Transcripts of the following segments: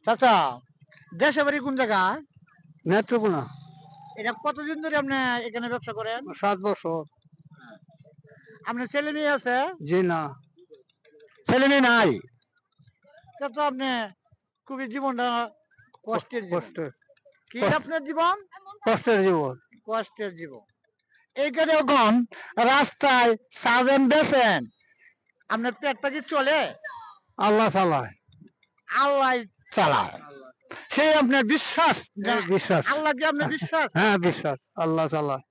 চাচা, দেশে বাড়ি কোন জায়গায়? নেত্রকোনা। এটা কতদিন ধরে আপনি এখানে ব্যবসা করেন? 7 বছর। আপনার ছেলে মেয়ে আছে? জি না। ছেলে মেয়ে নাই? তা তো আপনি খুবই জীবনটা কষ্টের জীবন। কষ্টের কি আপনার জীবন? কষ্টের জীবন। কষ্টের জীবন। এইখানে এখন রাস্তায় সাজেন বেছেন, আপনার পেটটা কি চলে? আল্লাহ চালায়। আল্লাহ চালায়, সেই আপনার বিশ্বাস? বিশ্বাস। আল্লাহ কি আপনার বিশ্বাস? হ্যাঁ বিশ্বাস, আল্লাহ চালায়।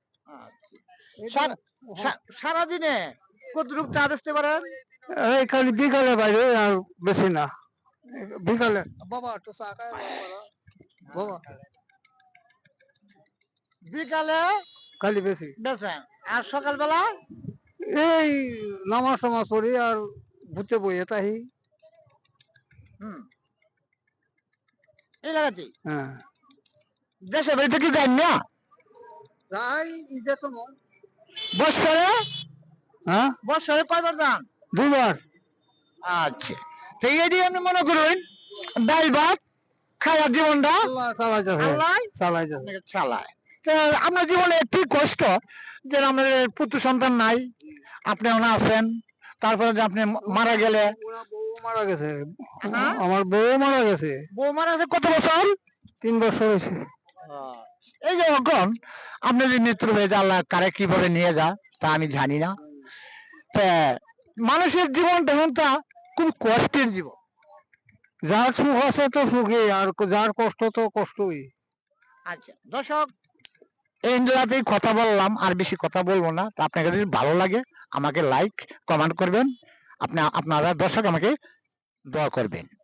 সারাদিনে কতটুকু চা বেচতে পারেন? এই খালি বিকালে বাইরে, আর বেশি না। বিকালে বাবা একটু চা খায় বাবা। বিকালে খালি বেশি বেচেন, আর সকালবেলা এই নামাজ টামাজ পড়ি আর ঘুরতে বইয়ে তাই। এই লাগাতেই হ্যাঁ দেশে বাড়িতে কি যান না? যাই ঈদের সময়। বৎসরে? হ্যাঁ বৎসরে কয়বার যান? 2 বার। আচ্ছা, তো এটি আপনি মনে করুন ডাল ভাত খাওয়ার জীবনটা আল্লাহ চালাইতেছে। আল্লাহ চালাইতেছে। আপনাকে চালায়। তো আপনার জীবনে একটি কষ্ট যে আমাদের পুত্র সন্তান নাই, আপনি ওনা আছেন, তারপরে যে আপনি মারা গেলে। বউ মারা গেছে। হ্যাঁ? আমার বউ মারা গেছে। বউ মারা গেছে কত বছর? 3 বছর হয়েছে। এই যে এখন আপনি যে মৃত্যু হয়ে যায়, আল্লাহ কারে কিভাবে নিয়ে যা তা আমি জানি না। তা মানুষের জীবন তখন তা খুব কষ্টের জীবন। যার সুখ আছে তো সুখী, আর যার কষ্ট তো কষ্টই। আচ্ছা দর্শক, এই ইন্দ্রাতেই কথা বললাম, আর বেশি কথা বলবো না। তা আপনাকে যদি ভালো লাগে আমাকে লাইক কমেন্ট করবেন, আপনারা দর্শক আমাকে দোয়া করবেন।